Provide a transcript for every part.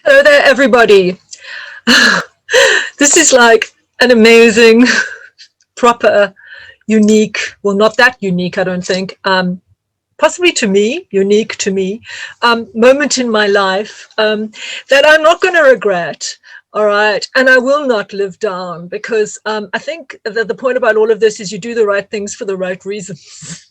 Hello there, everybody. This is like an amazing, proper, unique, well, not that unique, I don't think, possibly to me, unique to me, moment in my life that I'm not going to regret. All right. And I will not live down because I think that the point about all of this is you do the right things for the right reasons.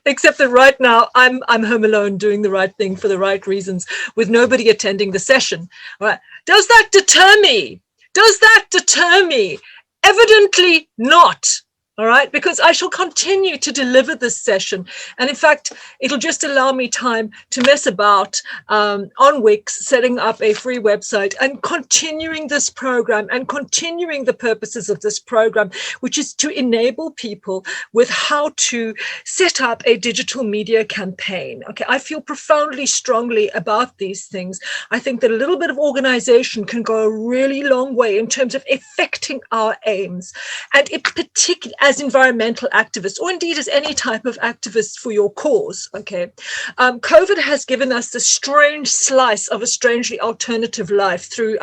Except that right now I'm home alone doing the right thing for the right reasons with nobody attending the session. All right. Does that deter me? Does that deter me? Evidently not. All right, because I shall continue to deliver this session. And in fact, it'll just allow me time to mess about on Wix, setting up a free website and continuing this program and continuing the purposes of this program, which is to enable people with how to set up a digital media campaign. Okay, I feel profoundly strongly about these things. I think that a little bit of organization can go a really long way in terms of affecting our aims. And in particular, as environmental activists, or indeed as any type of activist for your cause, okay? COVID has given us this strange slice of a strangely alternative life through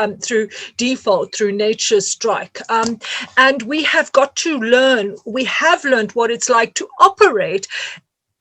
default, through nature's strike. And we have got to learn, we have learned what it's like to operate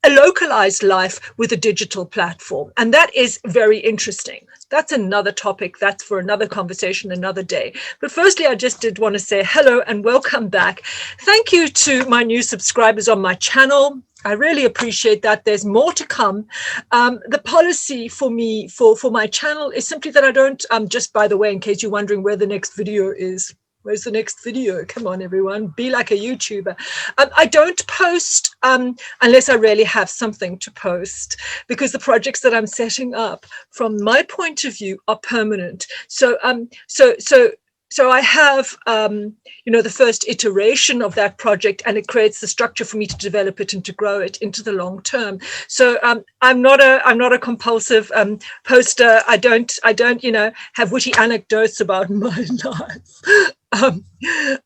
a localized life with a digital platform. And that is very interesting. That's another topic. That's for another conversation, another day. But firstly, I just did want to say hello and welcome back. Thank you to my new subscribers on my channel. I really appreciate that. There's more to come. The policy for me, for my channel is simply that I don't, just by the way, in case you're wondering where the next video is, where's the next video? Come on, everyone, be like a YouTuber. I don't post unless I really have something to post, because the projects that I'm setting up, from my point of view, are permanent. So I have, the first iteration of that project, and it creates the structure for me to develop it and to grow it into the long term. So I'm not a compulsive poster. I don't, have witty anecdotes about my life.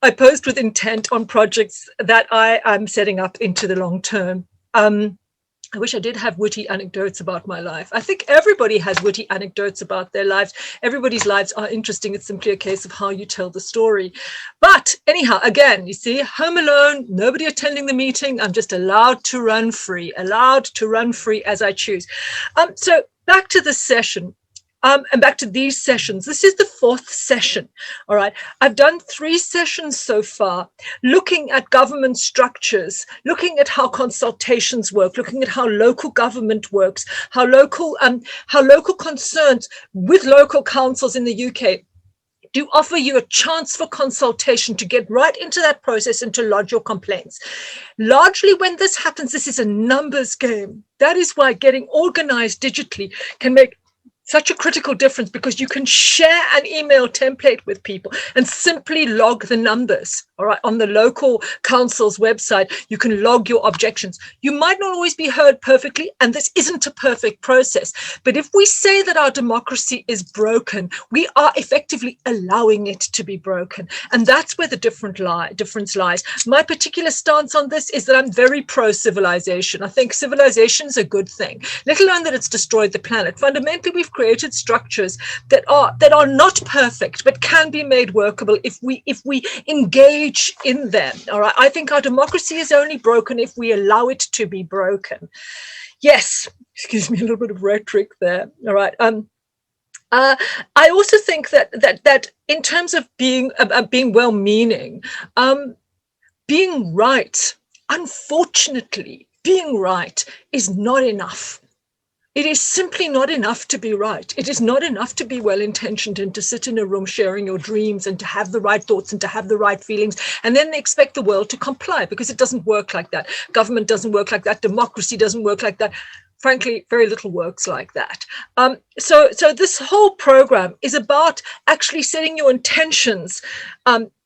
I post with intent on projects that I am setting up into the long term. I wish I did have witty anecdotes about my life. I think everybody has witty anecdotes about their lives. Everybody's lives are interesting. It's simply a case of how you tell the story. But anyhow, again, you see, home alone, nobody attending the meeting. I'm just allowed to run free as I choose. So back to the session. And back to these sessions. This is the fourth session. All right. I've done 3 sessions so far, looking at government structures, looking at how consultations work, looking at how local government works, how local concerns with local councils in the UK do offer you a chance for consultation to get right into that process and to lodge your complaints. Largely when this happens, this is a numbers game. That is why getting organized digitally can make such a critical difference, because you can share an email template with people and simply log the numbers. All right, on the local council's website, you can log your objections. You might not always be heard perfectly, and this isn't a perfect process. But if we say that our democracy is broken, we are effectively allowing it to be broken. And that's where the difference lies. My particular stance on this is that I'm very pro-civilization. I think civilization is a good thing, let alone that it's destroyed the planet. Fundamentally, we've created structures that are not perfect, but can be made workable if we engage in them. All right. I think our democracy is only broken if we allow it to be broken. Yes. Excuse me, a little bit of rhetoric there. All right. I also think that in terms of being well-meaning, being right, unfortunately, being right is not enough. It is simply not enough to be right. It is not enough to be well-intentioned and to sit in a room sharing your dreams and to have the right thoughts and to have the right feelings and then expect the world to comply, because it doesn't work like that. Government doesn't work like that. Democracy doesn't work like that. Frankly, very little works like that. So this whole program is about actually setting your intentions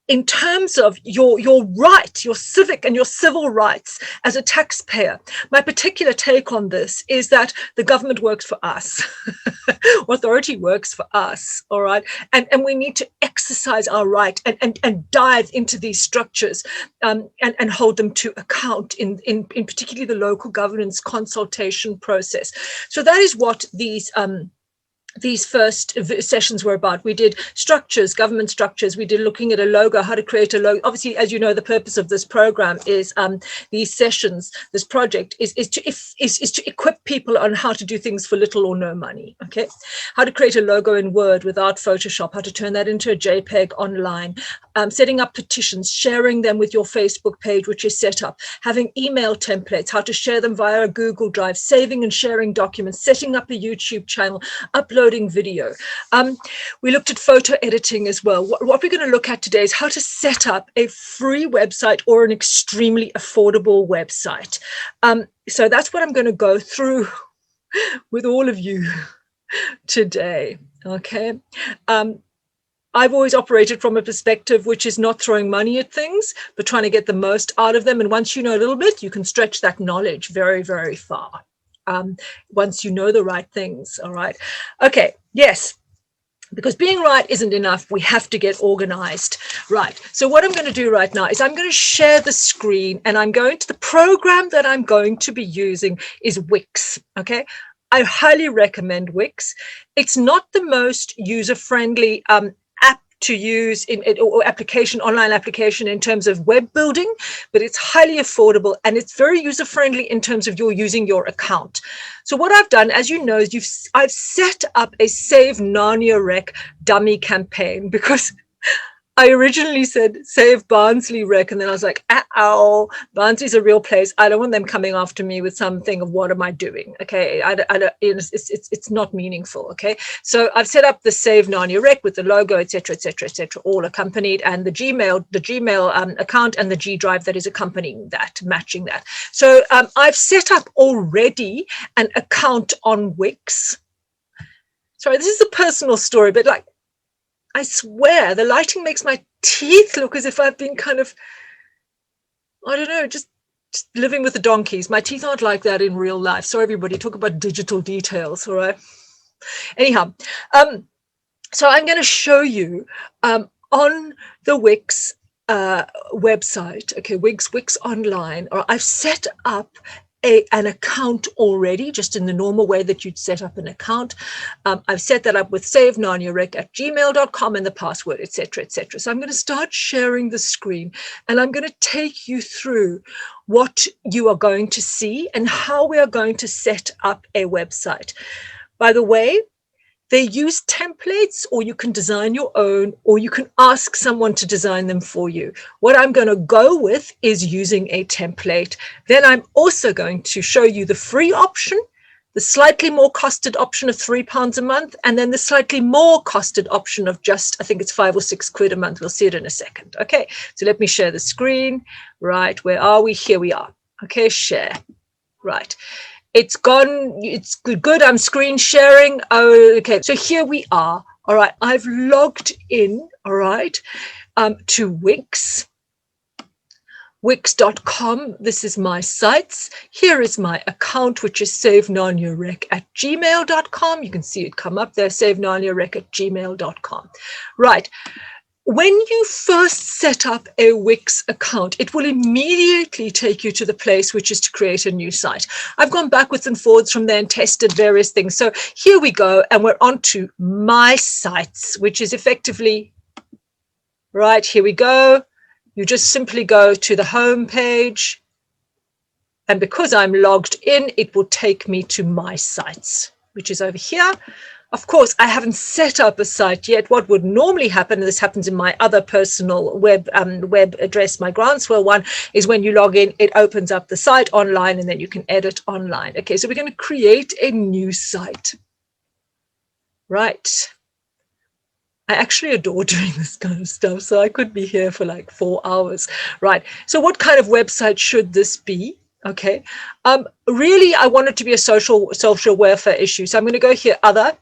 in terms of your right, your civic and your civil rights as a taxpayer. My particular take on this is that the government works for us. Authority works for us, all right? And we need to exercise our right and dive into these structures and hold them to account in particularly the local governance consultation process. So that is what these these first sessions were about. We did structures, government structures. We did looking at a logo, how to create a logo. Obviously, as you know, the purpose of this program is these sessions, this project is to equip people on how to do things for little or no money. Okay, how to create a logo in Word without Photoshop, how to turn that into a JPEG online, setting up petitions, sharing them with your Facebook page, which is set up, having email templates, how to share them via a Google Drive, saving and sharing documents, setting up a YouTube channel, uploading video. We looked at photo editing as well. What we're going to look at today is how to set up a free website or an extremely affordable website. So that's what I'm going to go through with all of you today. Okay. I've always operated from a perspective which is not throwing money at things, but trying to get the most out of them. And once you know a little bit, you can stretch that knowledge very, very far. Once you know the right things. All right. Okay. Yes. Because being right isn't enough. We have to get organized. Right. So what I'm going to do right now is I'm going to share the screen, and I'm going to the program that I'm going to be using is Wix. Okay. I highly recommend Wix. It's not the most user-friendly app to use or application, online application in terms of web building, but it's highly affordable and it's very user-friendly in terms of using your account. So what I've done, as you know, is I've set up a Save Narnia Rec dummy campaign, because I originally said Save Barnsley Rec, and then I was like, ow, Barnsley's a real place. I don't want them coming after me with something of what am I doing? Okay, it's not meaningful. Okay, so I've set up the Save Narnia Rec with the logo, etc., all accompanied, and the Gmail account and the G Drive that is accompanying that, matching that. So I've set up already an account on Wix. Sorry, this is a personal story, but like, I swear, the lighting makes my teeth look as if I've been kind of, I don't know, just living with the donkeys. My teeth aren't like that in real life. So everybody, talk about digital details, all right? Anyhow, so I'm going to show you on the Wix website, okay, Wix Online, or I've set up an account already, just in the normal way that you'd set up an account. I've set that up with savenarniarec@gmail.com and the password, etc. So I'm going to start sharing the screen, and I'm going to take you through what you are going to see and how we are going to set up a website. By the way, they use templates, or you can design your own, or you can ask someone to design them for you. What I'm going to go with is using a template. Then I'm also going to show you the free option, the slightly more costed option of £3 a month, and then the slightly more costed option of just, I think it's £5 or £6 a month. We'll see it in a second. Okay, so let me share the screen. Right, where are we? Here we are. Okay, share. Right. It's gone. It's good. I'm screen sharing. Oh, okay. So here we are. All right. I've logged in. All right. To Wix. Wix.com. This is my sites. Here is my account, which is savenarniarec@gmail.com. You can see it come up there. savenarniarec@gmail.com. Right. When you first set up a Wix account, it will immediately take you to the place which is to create a new site. I've gone backwards and forwards from there and tested various things. So here we go, and we're on to My Sites, which is effectively, right, here we go. You just simply go to the home page, and because I'm logged in, it will take me to My Sites, which is over here. Of course, I haven't set up a site yet. What would normally happen, and this happens in my other personal web address, my Groundswell one, is when you log in, it opens up the site online, and then you can edit online. Okay, so we're going to create a new site. Right. I actually adore doing this kind of stuff, so I could be here for like 4 hours. Right. So what kind of website should this be? Okay. Really, I want it to be a social welfare issue. So I'm going to go here, Other.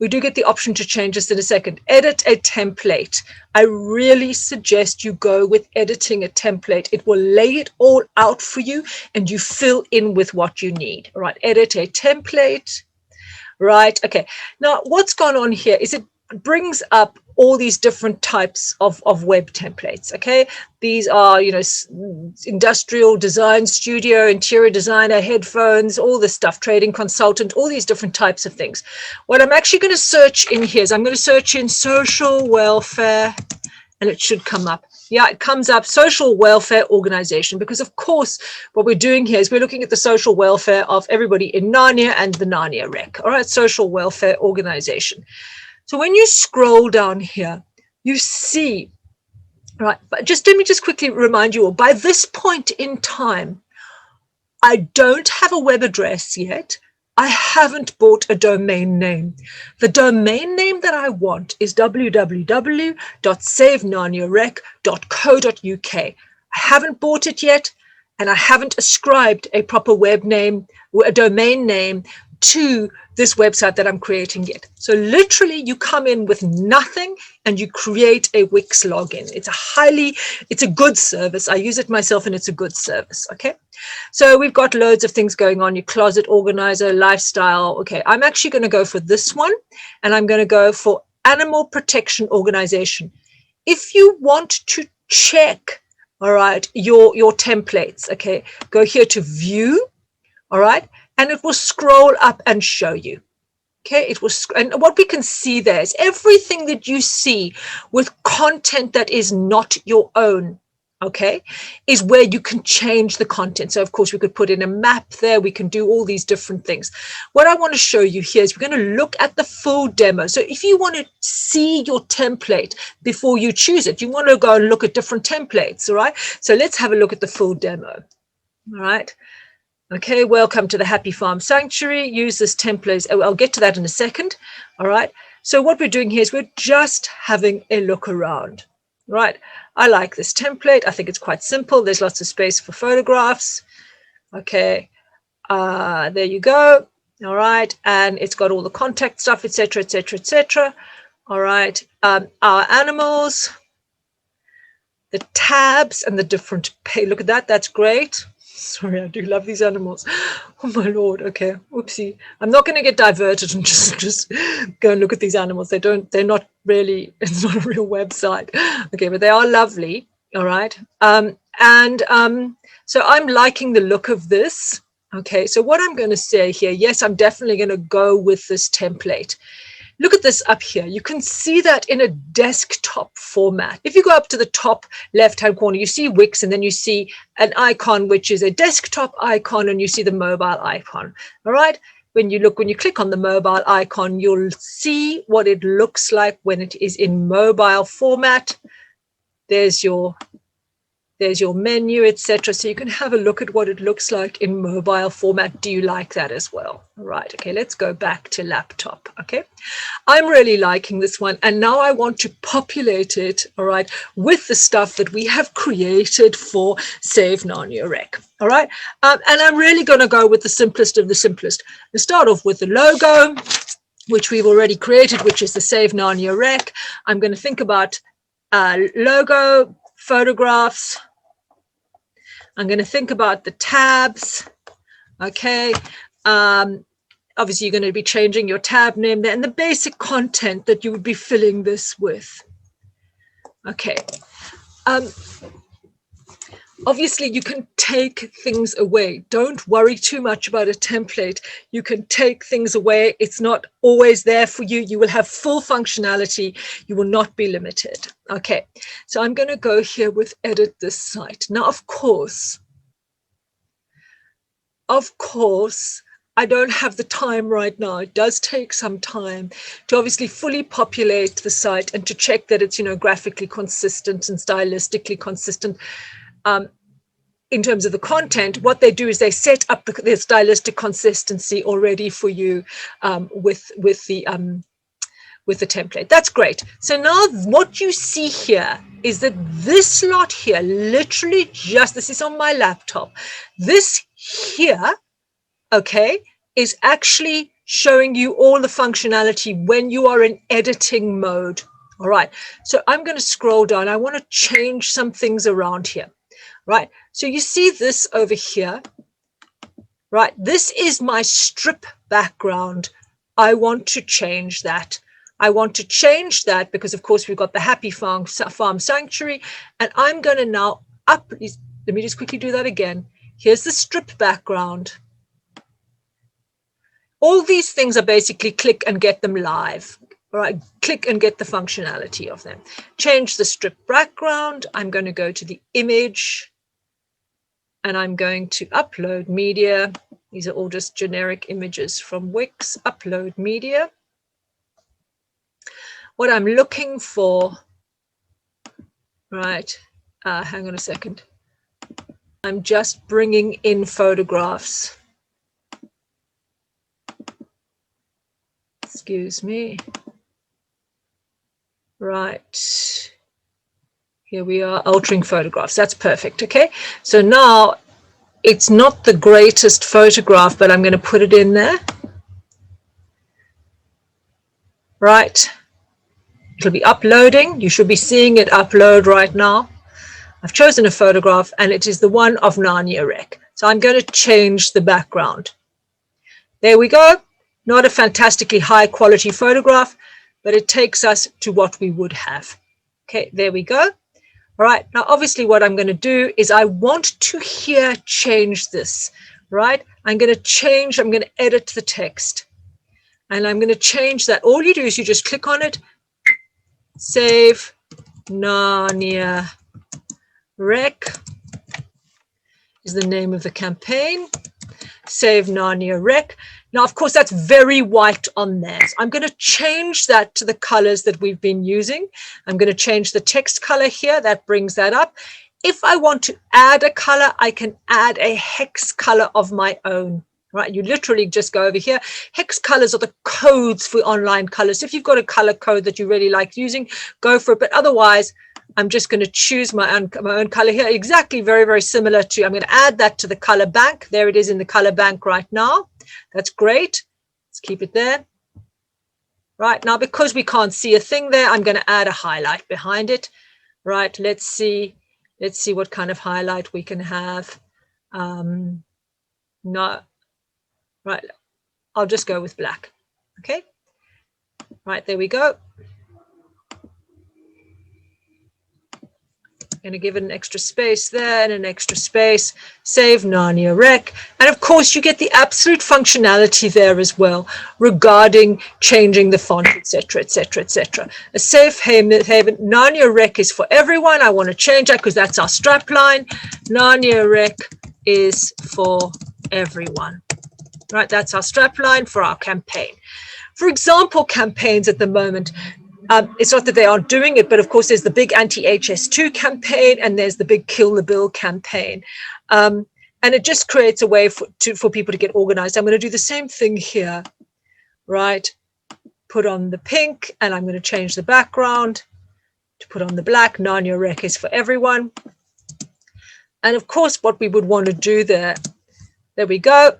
We do get the option to change this in a second. Edit a template. I really suggest you go with editing a template. It will lay it all out for you, and you fill in with what you need. All right, edit a template. Right, okay. Now, what's gone on here is it brings up all these different types of web templates. Okay, these are, you know, industrial design studio, interior designer, headphones, all this stuff, trading consultant, all these different types of things. What I'm actually going to search in here is I'm going to search in social welfare, and it should come up. Yeah, it comes up, social welfare organization, because of course what we're doing here is we're looking at the social welfare of everybody in Narnia and the Narnia Rec. All right, social welfare organization. So when you scroll down here, you see, right, but just let me just quickly remind you all, by this point in time, I don't have a web address yet. I haven't bought a domain name. The domain name that I want is www.savenarniarec.co.uk. I haven't bought it yet, and I haven't ascribed a proper web name, a domain name to this website that I'm creating yet. So literally you come in with nothing and you create a Wix login. It's a good service. I use it myself and it's a good service. Okay. So we've got loads of things going on. Your closet organizer, lifestyle. Okay. I'm actually going to go for this one, and I'm going to go for animal protection organization. If you want to check, all right, your templates, okay, go here to view, all right, and it will scroll up and show you. Okay, it was, and what we can see there is everything that you see with content that is not your own, okay, is where you can change the content. So of course we could put in a map there, we can do all these different things. What I want to show you here is we're going to look at the full demo. So if you want to see your template before you choose it, you want to go and look at different templates, all right? So let's have a look at the full demo, all right? Okay, welcome to the Happy Farm Sanctuary. Use this template. I'll get to that in a second. All right. So what we're doing here is we're just having a look around. Right. I like this template. I think it's quite simple. There's lots of space for photographs. Okay. There you go. All right. And it's got all the contact stuff, etc., etc., etc. All right. Our animals, the tabs and the different pay. Look at that. That's great. Sorry, I do love these animals. Oh my Lord. Okay. Oopsie. I'm not going to get diverted and just go and look at these animals. They're not really, it's not a real website. Okay, but they are lovely. All right. So I'm liking the look of this. Okay. So what I'm going to say here, yes, I'm definitely going to go with this template. Look at this up here. You can see that in a desktop format. If you go up to the top left-hand corner, you see Wix, and then you see an icon, which is a desktop icon, and you see the mobile icon. All right. When you click on the mobile icon, you'll see what it looks like when it is in mobile format. There's your menu, etc. So you can have a look at what it looks like in mobile format. Do you like that as well? All right. Okay, let's go back to laptop. Okay, I'm really liking this one. And now I want to populate it, all right, with the stuff that we have created for Save Narnia Rec. All right. And I'm really going to go with the simplest of the simplest. Let's start off with the logo, which we've already created, which is the Save Narnia Rec. I'm going to think about logo, photographs. I'm going to think about the tabs. Okay. Obviously, you're going to be changing your tab name there and the basic content that you would be filling this with. Okay. Obviously, you can take things away. Don't worry too much about a template. You can take things away. It's not always there for you. You will have full functionality. You will not be limited. Okay, so I'm going to go here with edit this site. Now, of course, I don't have the time right now. It does take some time to obviously fully populate the site and to check that it's, graphically consistent and stylistically consistent. In terms of the content, what they do is they set up the stylistic consistency already for you with the template. That's great. So now what you see here is that this lot here, literally this is on my laptop. This here, okay, is actually showing you all the functionality when you are in editing mode. All right. So I'm going to scroll down. I want to change some things around here. Right, so you see this over here, right? This is my strip background. I want to change that. I want to change that because, of course, we've got the Happy Farm Sanctuary. And I'm going to now let me just quickly do that again. Here's the strip background. All these things are basically click and get them live. All right, click and get the functionality of them. Change the strip background. I'm going to go to the image and I'm going to upload media. These are all just generic images from Wix. Upload media. What I'm looking for, right, hang on a second. I'm just bringing in photographs. Excuse me. Right. Here we are, altering photographs. That's perfect. Okay. So now it's not the greatest photograph, but I'm going to put it in there. Right. It'll be uploading. You should be seeing it upload right now. I've chosen a photograph and it is the one of Narnia Rec. So I'm going to change the background. There we go. Not a fantastically high quality photograph, but it takes us to what we would have. Okay, there we go. All right, now obviously what I'm going to do is I want to here change this, right? I'm going to edit the text and I'm going to change that. All you do is you just click on it, save Narnia Rec is the name of the campaign, save Narnia Rec. Now, of course, that's very white on there. So I'm going to change that to the colors that we've been using. I'm going to change the text color here. That brings that up. If I want to add a color, I can add a hex color of my own, right? You literally just go over here. Hex colors are the codes for online colors. If you've got a color code that you really like using, go for it. But otherwise, I'm just going to choose my own color here. Exactly, very, very similar to, I'm going to add that to the color bank. There it is in the color bank right now. That's great. Let's keep it there. Right now, because we can't see a thing there, I'm going to add a highlight behind it. Right. Let's see what kind of highlight we can have. No. Right. I'll just go with black. Okay. Right. There we go. Going to give it an extra space there and an extra space, save Narnia Rec. And of course, you get the absolute functionality there as well regarding changing the font, etc., etc., etc. A safe haven, Narnia Rec is for everyone. I want to change that because that's our strap line. Narnia Rec is for everyone. Right, that's our strap line for our campaign. For example, campaigns at the moment, it's not that they aren't doing it, but of course there's the big anti-HS2 campaign and there's the big Kill the Bill campaign. And it just creates a way for people to get organized. I'm going to do the same thing here, right? Put on the pink and I'm going to change the background to put on the black. Narnia Rec is for everyone. And of course, what we would want to do there we go.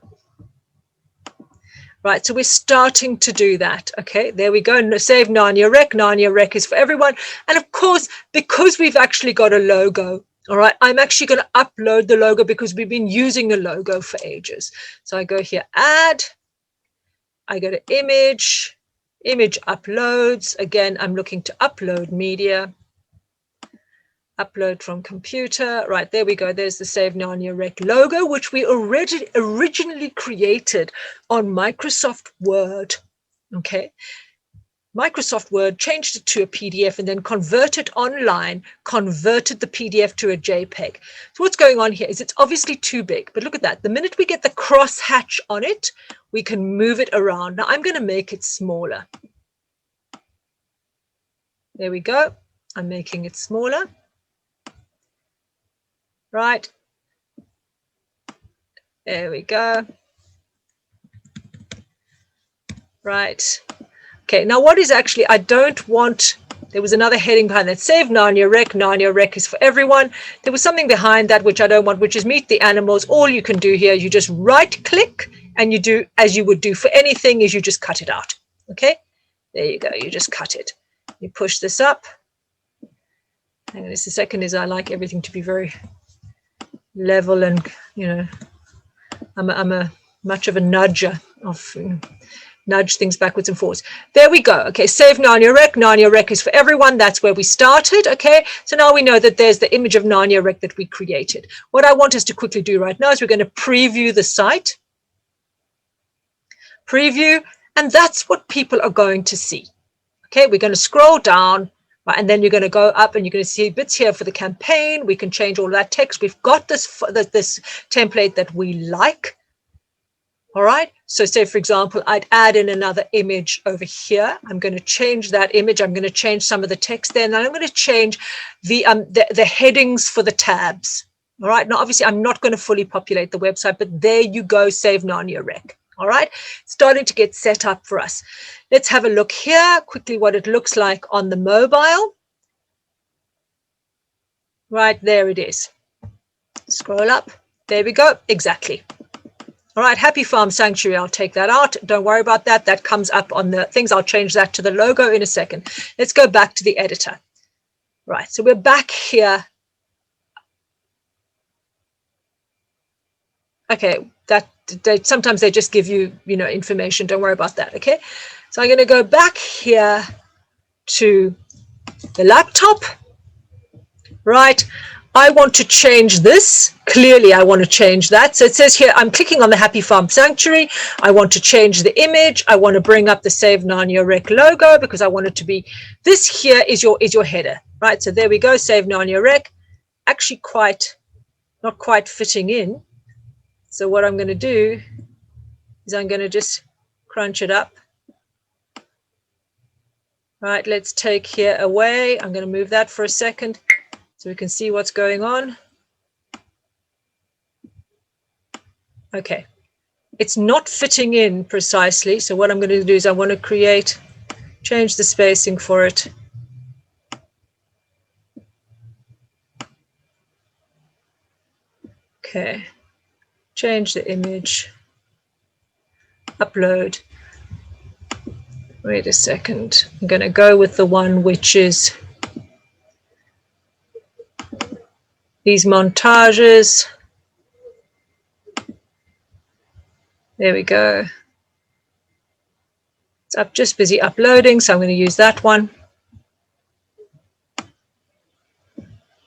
Right, so we're starting to do that. Okay, there we go. Save Narnia Rec. Narnia Rec is for everyone. And of course, because we've actually got a logo, all right, I'm actually going to upload the logo because we've been using a logo for ages. So I go here, add. I go to image uploads. Again, I'm looking to upload media. Upload from computer. Right, there we go. There's the Save Narnia Rec logo, which we originally created on Microsoft Word. Okay. Microsoft Word changed it to a PDF and then converted online, converted the PDF to a JPEG. So what's going on here is it's obviously too big, but look at that. The minute we get the cross hatch on it, we can move it around. Now I'm going to make it smaller. There we go. I'm making it smaller. Right, there we go. Right, okay, now what is actually, I don't want, there was another heading behind that, Save Narnia Rec. Narnia Rec is for everyone. There was something behind that which I don't want, which is Meet the Animals. All you can do here, you just right click and you do as you would do for anything, is you just cut it out. Okay, there you go, you just cut it. You push this up. Hang on just a second, is I like everything to be very level, and you know, I'm a much of a nudger of nudge things backwards and forwards. There we go. Okay, save Narnia Rec. Narnia Rec is for everyone. That's where we started. Okay, so now we know that there's the image of Narnia Rec that we created. What I want us to quickly do right now is we're going to preview the site. Preview, and that's what people are going to see. Okay, we're going to scroll down, right, and then you're going to go up and you're going to see bits here for the campaign. We can change all that text. We've got this template that we like. All right, so say, for example, I'd add in another image over here. I'm going to change that image. I'm going to change some of the text there, and then I'm going to change the headings for the tabs. All right, now, obviously, I'm not going to fully populate the website, but there you go, save Narnia Rec. All right, starting to get set up for us. Let's have a look here quickly what it looks like on the mobile. Right, there it is. Scroll up. There we go. Exactly. All right, Happy Farm Sanctuary. I'll take that out. Don't worry about that. That comes up on the things. I'll change that to the logo in a second. Let's go back to the editor. Right, so we're back here. Okay, sometimes they just give you, information. Don't worry about that, okay? So I'm going to go back here to the laptop, right? I want to change this. Clearly, I want to change that. So it says here, I'm clicking on the Happy Farm Sanctuary. I want to change the image. I want to bring up the Save Narnia Rec logo because I want it to be, this here is your header, right? So there we go, Save Narnia Rec. Actually not quite fitting in. So what I'm going to do is I'm going to just crunch it up. Right, let's take here away. I'm going to move that for a second so we can see what's going on. Okay, it's not fitting in precisely. So what I'm going to do is I want to change the spacing for it. Okay. Change the image, upload. Wait a second. I'm going to go with the one which is these montages. There we go. It's just busy uploading, so I'm going to use that one.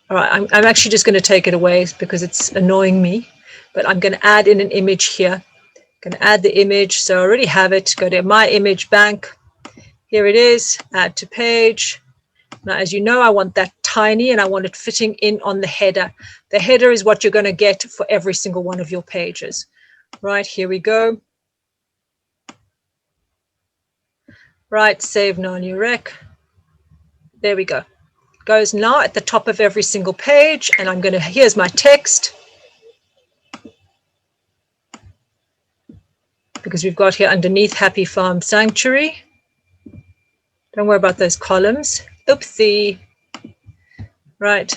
All right, I'm actually just going to take it away because it's annoying me. But I'm going to add in an image here. I'm going to add the image. So I already have it. Go to my image bank. Here it is. Add to page. Now, as you know, I want that tiny and I want it fitting in on the header. The header is what you're going to get for every single one of your pages. Right, here we go. Right, Save Narnia Rec. There we go. It goes now at the top of every single page. And I'm going to, here's my text. Because we've got here underneath Happy Farm Sanctuary. Don't worry about those columns. Oopsie. Right.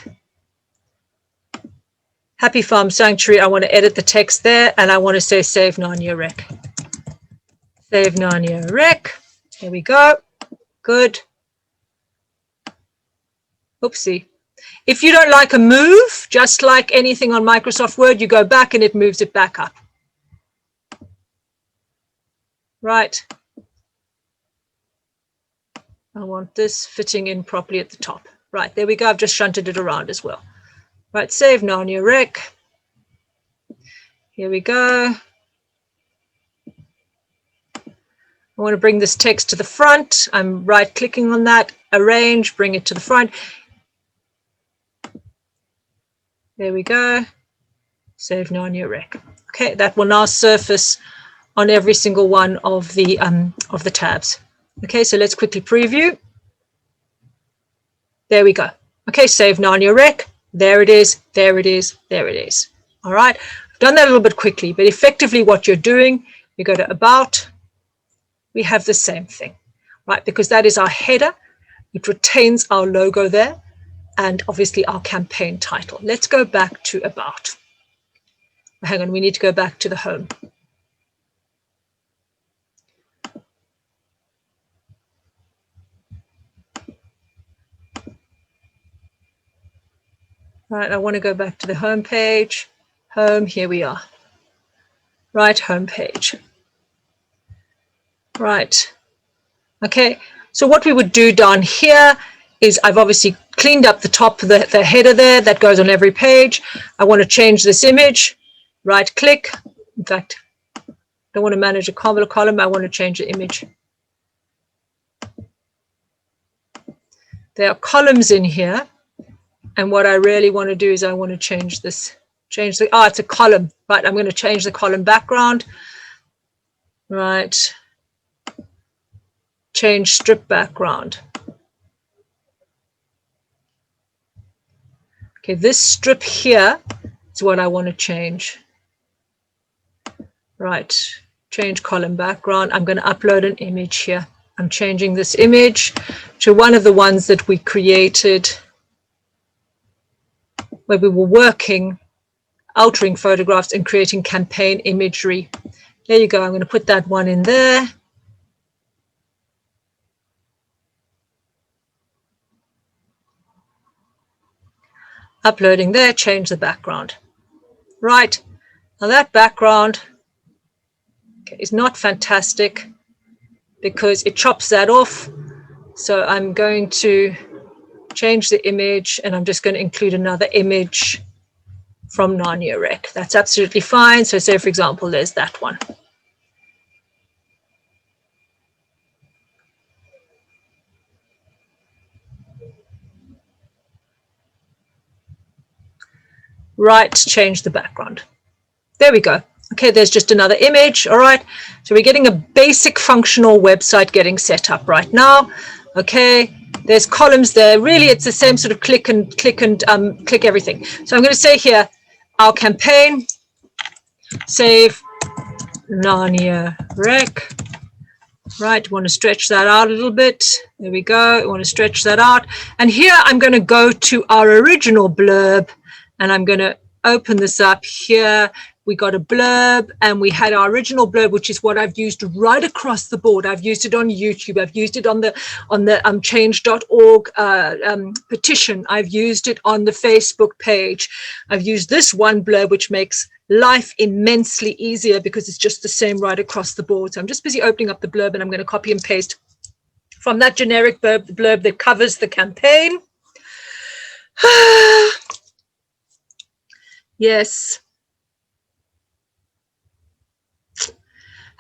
Happy Farm Sanctuary. I want to edit the text there and I want to say Save Narnia Rec. Save Narnia Rec. There we go. Good. Oopsie. If you don't like a move, just like anything on Microsoft Word, you go back and it moves it back up. Right. I want this fitting in properly at the top. Right, there we go. I've just shunted it around as well. Right, Save Narnia Rec. Here we go. I want to bring this text to the front. I'm right-clicking on that, arrange, bring it to the front. There we go. Save Narnia Rec. Okay, that will now surface on every single one of the tabs. Okay, so let's quickly preview. There we go. Okay, Save Narnia Rec. There it is, there it is, there it is. All right, I've done that a little bit quickly, but effectively what you're doing, you go to About, we have the same thing, right? Because that is our header. It retains our logo there and obviously our campaign title. Let's go back to About. Hang on, we need to go back to the home. Right, I want to go back to the home page. Home, here we are. Right, home page. Right. Okay. So what we would do down here is I've obviously cleaned up the top of the header there that goes on every page. I want to change this image. Right click. In fact, I don't want to manage a column. I want to change the image. There are columns in here. And what I really want to do is I want to change this. It's a column. Right, I'm going to change the column background. Right. Change strip background. Okay, this strip here is what I want to change. Right, change column background. I'm going to upload an image here. I'm changing this image to one of the ones that we created where we were working, altering photographs and creating campaign imagery. There you go. I'm going to put that one in there. Uploading there, change the background. Right, now that background is not fantastic because it chops that off. So I'm going to change the image and I'm just going to include another image from Narnia Rec. That's absolutely fine. So say, for example, there's that one. Right, change the background. There we go. Okay, there's just another image. All right, so we're getting a basic functional website getting set up right now. Okay, there's columns there. Really, it's the same sort of click everything. So I'm going to say here, our campaign, save Narnia Rec. Right, want to stretch that out a little bit. There we go. I want to stretch that out. And here I'm going to go to our original blurb. And I'm going to open this up here. We got a blurb and we had our original blurb, which is what I've used right across the board. I've used it on YouTube. I've used it on the change.org petition. I've used it on the Facebook page. I've used this one blurb, which makes life immensely easier because it's just the same right across the board. So I'm just busy opening up the blurb and I'm going to copy and paste from that generic blurb, the blurb that covers the campaign. Yes.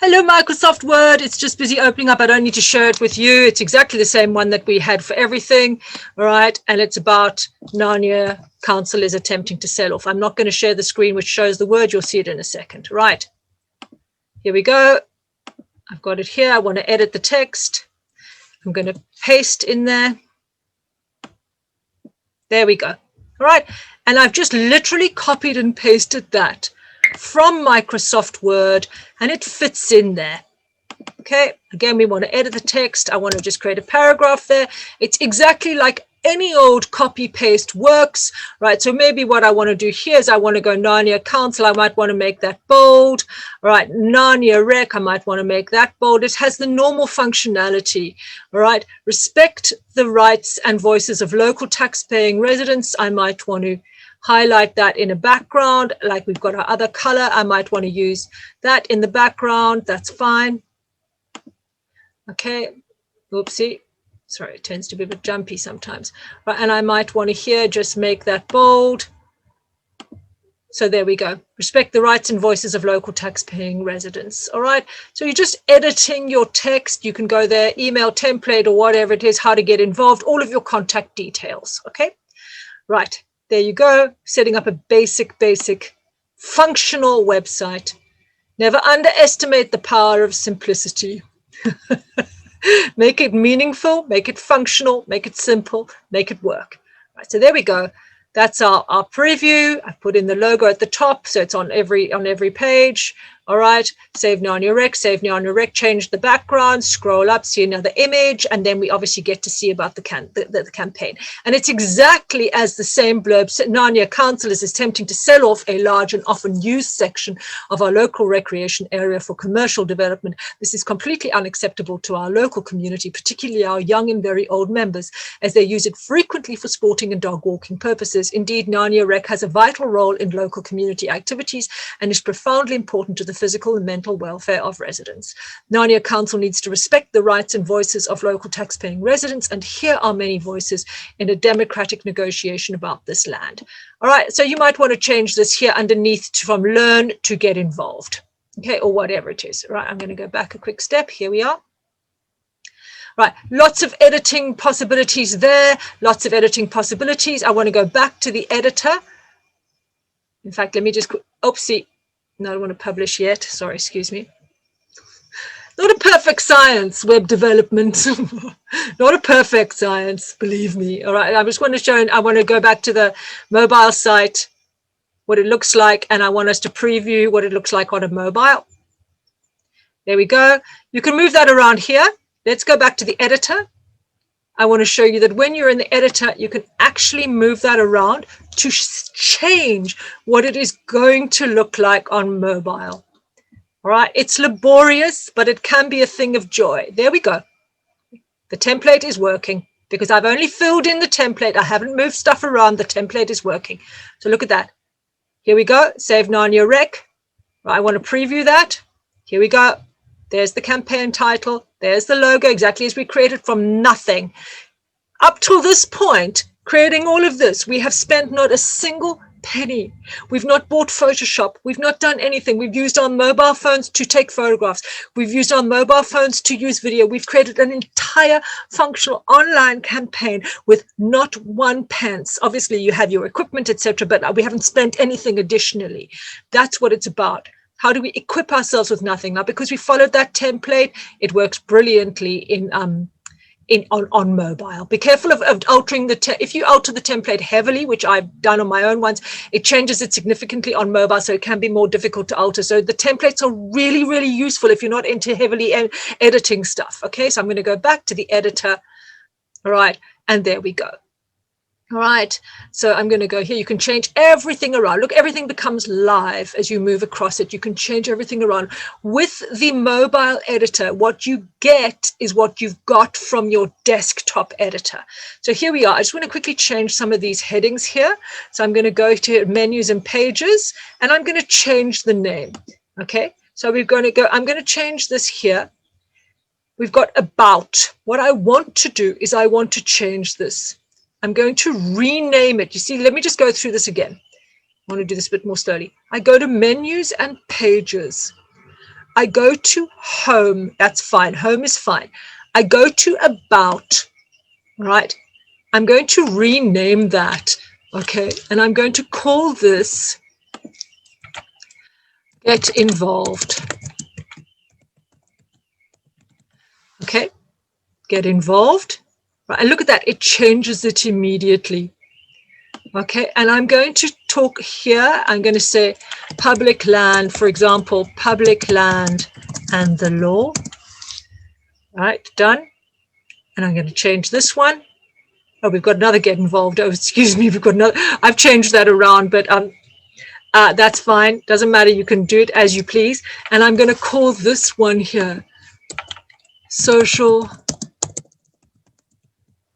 Hello, Microsoft Word. It's just busy opening up. I don't need to share it with you. It's exactly the same one that we had for everything. All right. And it's about Narnia Council is attempting to sell off. I'm not going to share the screen, which shows the word. You'll see it in a second. Right. Here we go. I've got it here. I want to edit the text. I'm going to paste in there. There we go. All right. And I've just literally copied and pasted that from Microsoft Word, and it fits in there. Okay, again, we want to edit the text. I want to just create a paragraph there. It's exactly like any old copy paste works, right? So maybe what I want to do here is I want to go Narnia Council. I might want to make that bold. All right, Narnia Rec, I might want to make that bold. It has the normal functionality. All right, respect the rights and voices of local tax-paying residents. I might want to highlight that in a background, like we've got our other color. I might want to use that in the background. That's fine. Okay, oopsie. Sorry, it tends to be a bit jumpy sometimes. Right, and I might want to here just make that bold. So there we go. Respect the rights and voices of local tax-paying residents. All right, so you're just editing your text. You can go there, email template or whatever it is, how to get involved, all of your contact details. Okay, right. There you go, setting up a basic functional website. Never underestimate the power of simplicity. Make it meaningful, make it functional, make it simple, make it work. Right, so there we go. That's our preview. I've put in the logo at the top, so it's on every page. All right, save Narnia Rec, change the background, scroll up, see another image, and then we obviously get to see about the campaign. And it's exactly as the same blurb. Narnia Council is attempting to sell off a large and often used section of our local recreation area for commercial development. This is completely unacceptable to our local community, particularly our young and very old members, as they use it frequently for sporting and dog walking purposes. Indeed, Narnia Rec has a vital role in local community activities and is profoundly important to the physical and mental welfare of residents. Narnia Council needs to respect the rights and voices of local taxpaying residents, and here are many voices in a democratic negotiation about this land. All right, so you might want to change this here underneath from learn to get involved, okay, or whatever it is. All right, I'm going to go back a quick step. Here we are. Right, lots of editing possibilities there, lots of editing possibilities. I want to go back to the editor. In fact, let me just, oopsie, no, I don't want to publish yet. Sorry, excuse me. Not a perfect science, web development. Not a perfect science, believe me. All right, I just want to show, I want to go back to the mobile site, what it looks like, and I want us to preview what it looks like on a mobile. There we go. You can move that around here. Let's go back to the editor. I want to show you that when you're in the editor, you can actually move that around to change what it is going to look like on mobile. All right, it's laborious, but it can be a thing of joy. There we go. The template is working because I've only filled in the template. I haven't moved stuff around. The template is working. So look at that. Here we go. Save Narnia Rec. I want to preview that. Here we go. There's the campaign title. There's the logo, exactly as we created from nothing. Up till this point, creating all of this, we have spent not a single penny. We've not bought Photoshop. We've not done anything. We've used our mobile phones to take photographs. We've used our mobile phones to use video. We've created an entire functional online campaign with not 1 pence. Obviously, you have your equipment, etc., but we haven't spent anything additionally. That's what it's about. How do we equip ourselves with nothing? Now, because we followed that template, it works brilliantly on mobile. Be careful of altering if you alter the template heavily, which I've done on my own ones, it changes it significantly on mobile, so it can be more difficult to alter. So the templates are really, really useful if you're not into heavily editing stuff. Okay, so I'm going to go back to the editor. All right, and there we go. All right, so I'm going to go here. You can change everything around. Look, everything becomes live as you move across it. You can change everything around. With the mobile editor, what you get is what you've got from your desktop editor. So here we are. I just want to quickly change some of these headings here. So I'm going to go to menus and pages, and I'm going to change the name. Okay, so we're going to go, I'm going to change this here. We've got about. What I want to do is I want to change this. I'm going to rename it. You see, let me just go through this again. I want to do this a bit more slowly. I go to menus and pages. I go to home. That's fine. Home is fine. I go to about, right? I'm going to rename that, okay? And I'm going to call this Get Involved. Okay, Get Involved. Right, and look at that, it changes it immediately. Okay, and I'm going to talk here, I'm going to say public land, for example, public land and the law. All right, done. And I'm going to change this one. Oh, we've got another Get Involved. Oh, excuse me, we've got another. I've changed that around, but that's fine. Doesn't matter, you can do it as you please. And I'm going to call this one here Social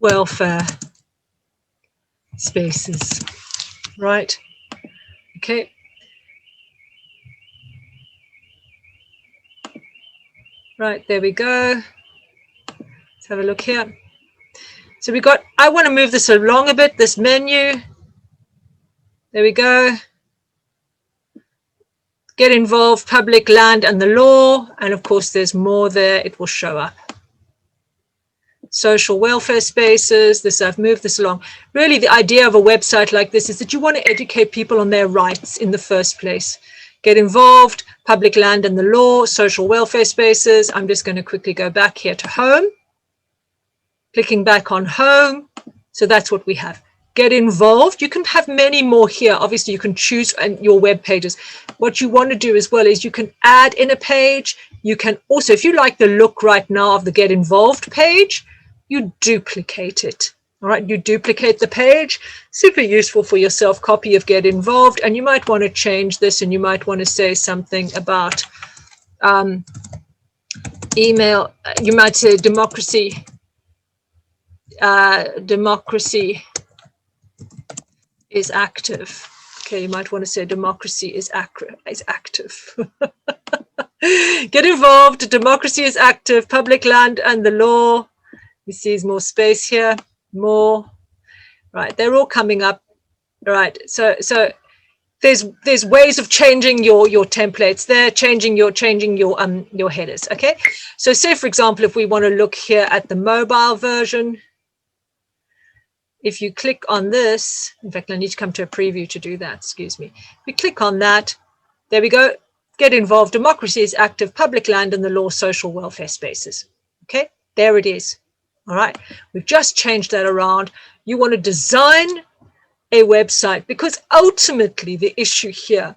Welfare Spaces, right? Okay. Right, there we go. Let's have a look here. So we got, I want to move this along a bit, this menu. There we go. Get Involved, public land and the law. And of course, there's more there. It will show up. Social welfare spaces. This, I've moved this along. Really, the idea of a website like this is that you want to educate people on their rights in the first place. Get Involved, public land and the law, social welfare spaces. I'm just going to quickly go back here to home. Clicking back on home. So that's what we have. Get Involved. You can have many more here. Obviously, you can choose your web pages. What you want to do as well is you can add in a page. You can also, if you like the look right now of the Get Involved page, you duplicate it. All right, you duplicate the page. Super useful for yourself. Copy of Get Involved. And you might want to change this, and you might want to say something about email. You might say democracy. Democracy is active. Okay, you might want to say democracy is active. Get involved. Democracy is active. Public land and the law. You see more space here. More. Right. They're all coming up. Right. So there's ways of changing your templates there, changing your headers. Okay. So say, for example, if we want to look here at the mobile version, if you click on this, in fact, I need to come to a preview to do that. Excuse me. If we click on that, there we go. Get involved. Democracy is active. Public land and the law. Social welfare spaces. Okay. There it is. All right. We've just changed that around. You want to design a website, because ultimately the issue here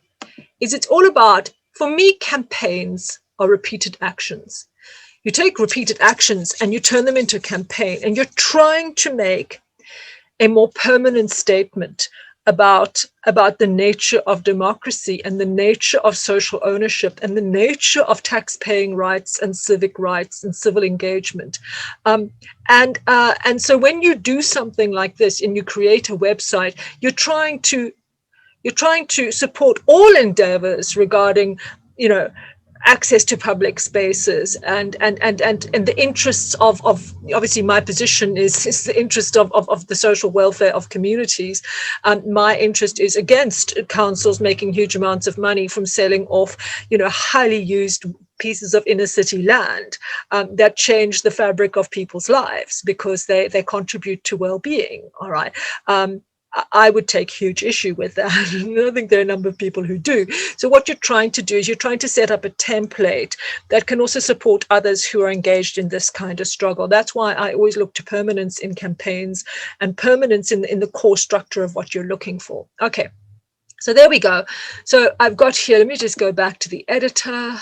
is it's all about, for me, campaigns are repeated actions. You take repeated actions and you turn them into a campaign, and you're trying to make a more permanent statement about the nature of democracy and the nature of social ownership and the nature of tax-paying rights and civic rights and civil engagement. And so when you do something like this and you create a website, you're trying to support all endeavors regarding, access to public spaces and the interests of obviously my position is the interest of the social welfare of communities. My interest is against councils making huge amounts of money from selling off, highly used pieces of inner city land that change the fabric of people's lives because they contribute to well-being. All right. I would take huge issue with that. I think there are a number of people who do. So what you're trying to do is you're trying to set up a template that can also support others who are engaged in this kind of struggle. That's why I always look to permanence in campaigns and permanence in the core structure of what you're looking for. Okay, so there we go. So I've got here, let me just go back to the editor.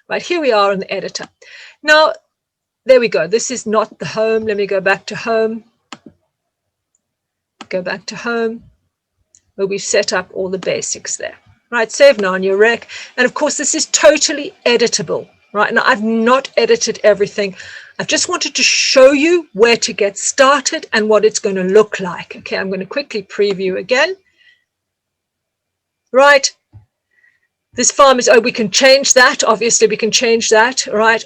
Right, here we are in the editor. Now, there we go. This is not the home. Let me go back to home. Go back to home, where we've set up all the basics there. Right, save now on your rec. And of course, this is totally editable. Right, now I've not edited everything. I've just wanted to show you where to get started and what it's going to look like. Okay, I'm going to quickly preview again. Right, this farm is, we can change that. Obviously, we can change that. Right.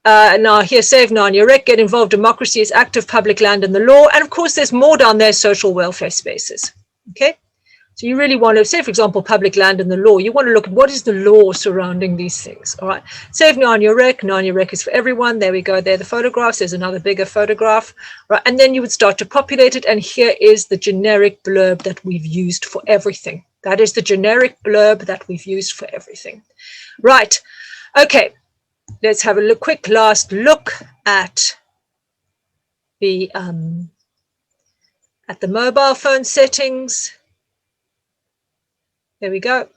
Now here, save now on your rec, get involved, democracy is active, public land and the law. And of course, there's more down there, social welfare spaces. Okay, so you really want to say, for example, public land and the law. You want to look at what is the law surrounding these things. All right, save now on your rec. Now on your rec is for everyone. There we go. There are the photographs. There's another bigger photograph. Right, and then you would start to populate it. And here is the generic blurb that we've used for everything. That is the generic blurb that we've used for everything. Right. Okay. Let's have a quick last look at the mobile phone settings. There we go.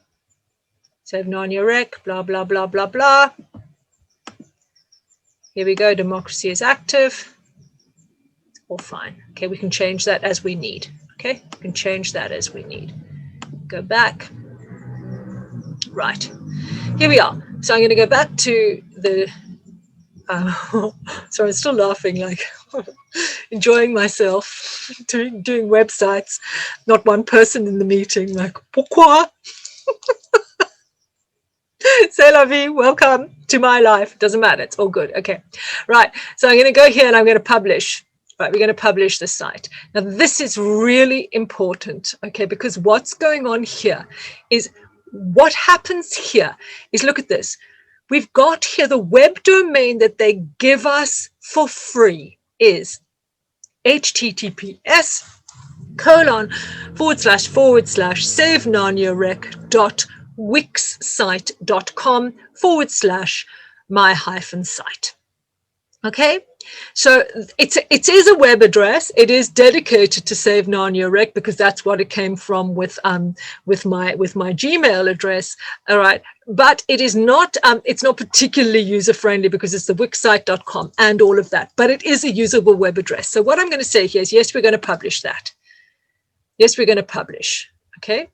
Save now on your rec, blah, blah, blah, blah, blah. Here we go. Democracy is active. It's all fine. Okay, we can change that as we need. Okay, we can change that as we need. Go back. Right. Here we are. So I'm going to go back to the, so I'm still laughing, like enjoying myself, doing websites, not one person in the meeting, like, pourquoi? C'est la vie, welcome to my life. Doesn't matter, it's all good. Okay, right. So I'm going to go here and I'm going to publish. Right, we're going to publish the site. Now, this is really important, okay, because what's going on here is, what happens here is, look at this. We've got here the web domain that they give us for free is https://savenonyarec.wixsite.com/my-site. Okay, so it is a web address. It is dedicated to Save Now on Your Rec because that's what it came from with my Gmail address. All right, but it is not. It's not particularly user friendly because it's the wixsite.com and all of that. But it is a usable web address. So what I'm going to say here is, yes, we're going to publish that. Yes, we're going to publish. Okay,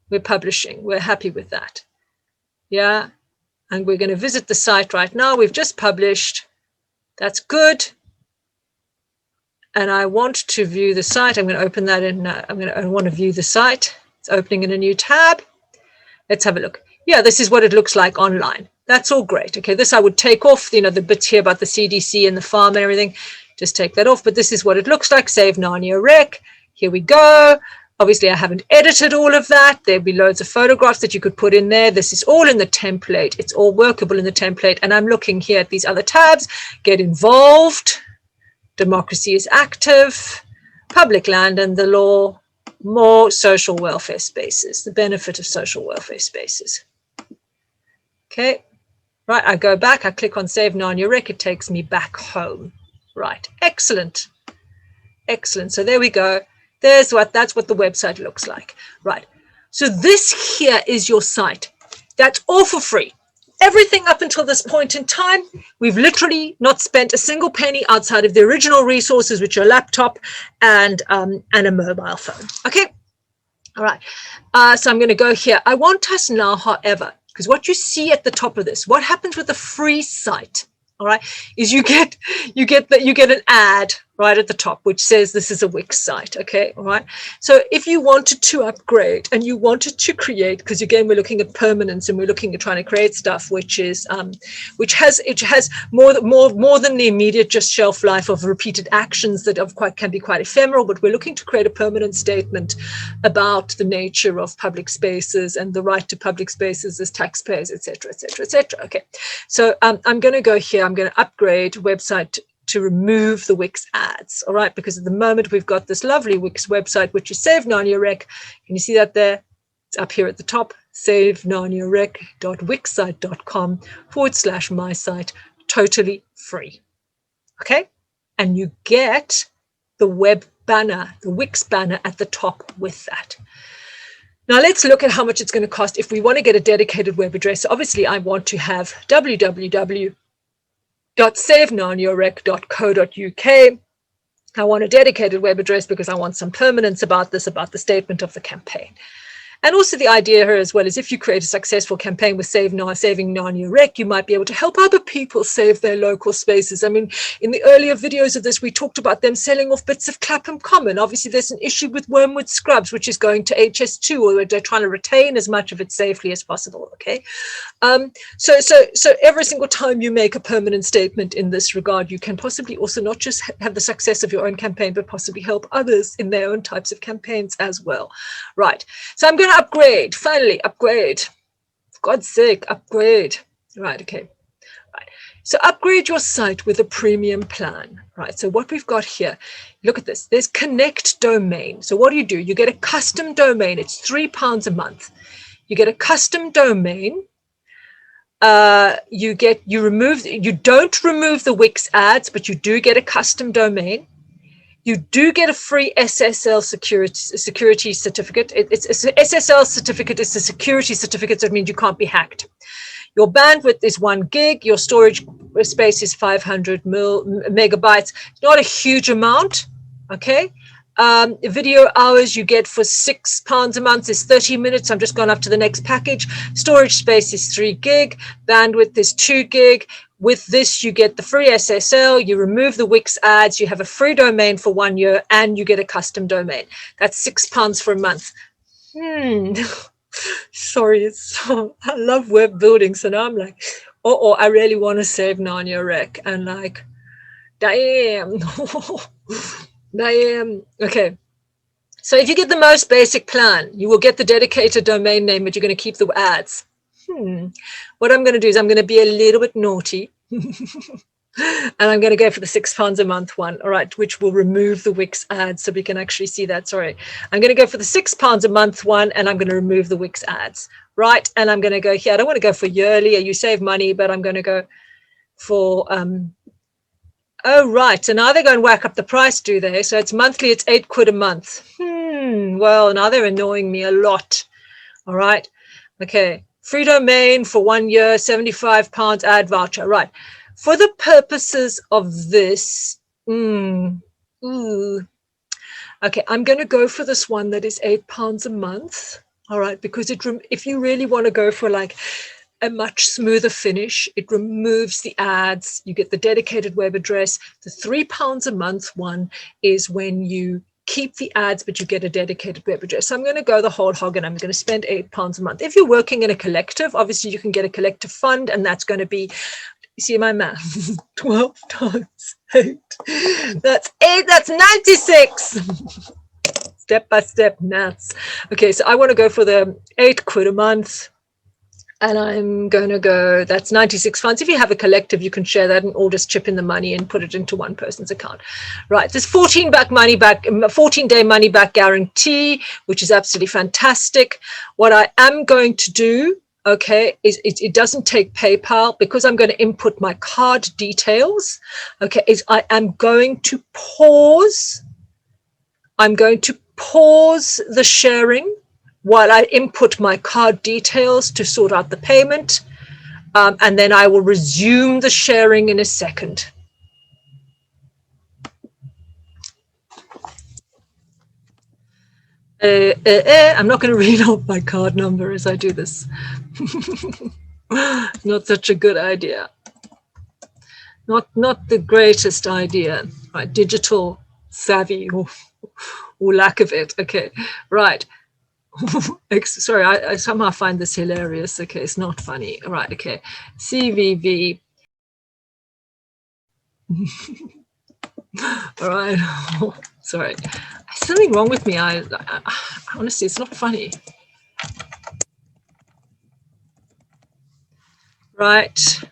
we're publishing. We're happy with that. Yeah. And we're going to visit the site right now. We've just published. That's good. And I want to view the site. I'm going to open that in. I want to view the site. It's opening in a new tab. Let's have a look. yeah, this is what it looks like online. That's all great. Okay, this I would take off, you know, the bits here about the CDC and the farm and everything. Just take that off. But this is what it looks like. Save Narnia Rec. Here we go. Obviously, I haven't edited all of that. There'll be loads of photographs that you could put in there. This is all in the template. It's all workable in the template. And I'm looking here at these other tabs. Get involved. Democracy is active. Public land and the law. More social welfare spaces. The benefit of social welfare spaces. Okay. Right, I go back. I click on Save Narnia Rec. It takes me back home. Right. Excellent. Excellent. So there we go. That's what the website looks like. Right. So this here is your site. That's all for free. Everything up until this point in time, we've literally not spent a single penny outside of the original resources, which are a laptop and a mobile phone. Okay. All right. So I'm going to go here. I want us now, however, because what you see at the top of this, what happens with a free site, all right, is you get an ad right at the top, which says this is a Wix site. Okay. All right. So if you wanted to upgrade and you wanted to create, because again, we're looking at permanence and we're looking at trying to create stuff, which has more than the immediate just shelf life of repeated actions that can be quite ephemeral, but we're looking to create a permanent statement about the nature of public spaces and the right to public spaces as taxpayers, et cetera, et cetera, et cetera. Okay. So I'm going to go here. I'm going to upgrade website to remove the Wix ads, all right? Because at the moment we've got this lovely Wix website, which is Save Narnia Rec. Can you see that there? It's up here at the top, savenarniarec.wixsite.com/my site, totally free, okay? And you get the web banner, the Wix banner at the top with that. Now let's look at how much it's going to cost if we want to get a dedicated web address. So obviously I want to have www.savenarniarec.co.uk. I want a dedicated web address because I want some permanence about this, about the statement of the campaign. And also the idea here as well is if you create a successful campaign with Saving Narnia Rec, you might be able to help other people save their local spaces. I mean, in the earlier videos of this, we talked about them selling off bits of Clapham Common. Obviously, there's an issue with Wormwood Scrubs, which is going to HS2, or they're trying to retain as much of it safely as possible, okay? So every single time you make a permanent statement in this regard, you can possibly also not just have the success of your own campaign, but possibly help others in their own types of campaigns as well. Right, so I'm going to upgrade, finally upgrade, for God's sake, upgrade. Right, okay. Right. So upgrade your site with a premium plan, right? So what we've got here, look at this, there's connect domain. So what do? You get a custom domain. It's £3 a month. You get a custom domain. You don't remove the Wix ads, but you do get a custom domain. You do get a free SSL security certificate. SSL certificate is a security certificate, so it means you can't be hacked. Your bandwidth is 1 gig. Your storage space is 500 megabytes. Not a huge amount, okay? Video hours you get for £6 a month is 30 minutes. I'm just going up to the next package. Storage space is 3 gig. Bandwidth is 2 gig. With this, you get the free SSL, you remove the Wix ads, you have a free domain for 1 year, and you get a custom domain. That's £6 for a month. Sorry, I love web building, so now I'm like, I really want to save Narnia Rec, and like, damn, damn. Okay, so if you get the most basic plan, you will get the dedicated domain name, but you're going to keep the ads. What I'm going to do is I'm going to be a little bit naughty and I'm going to go for the £6 a month one, all right, which will remove the Wix ads so we can actually see that. Sorry, I'm going to go for the £6 a month one and I'm going to remove the Wix ads, right? And I'm going to go here. I don't want to go for yearly or you save money, but I'm going to go for, oh, right. So now they're going to whack up the price, do they? So it's monthly, it's £8 a month. Well, now they're annoying me a lot. All right. Okay. Free domain for 1 year, £75 ad voucher. Right. For the purposes of this, okay, I'm going to go for this one that is £8 a month. All right, because if you really want to go for like a much smoother finish, it removes the ads. You get the dedicated web address. The £3 a month one is when you keep the ads, but you get a dedicated web address. So I'm going to go the whole hog and I'm going to spend £8 a month. If you're working in a collective, obviously you can get a collective fund, and that's going to be, you see my math, 12 times 8. That's 8, that's 96. Step by step maths. Okay, so I want to go for the £8 a month. And I'm going to go, that's 96 funds. If you have a collective, you can share that and all just chip in the money and put it into one person's account. Right, there's 14-day money back guarantee, which is absolutely fantastic. What I am going to do, okay, is it doesn't take PayPal because I'm going to input my card details. Okay, is I am going to pause. I'm going to pause the sharing while I input my card details to sort out the payment, and then I will resume the sharing in a second. I'm not going to read out my card number as I do this. Not such a good idea. Not the greatest idea. Right, digital savvy or lack of it. Okay, right. Sorry, I somehow find this hilarious. Okay, it's not funny. All right, okay. CVV. All right. Sorry. There's something wrong with me. I honestly, it's not funny. Right.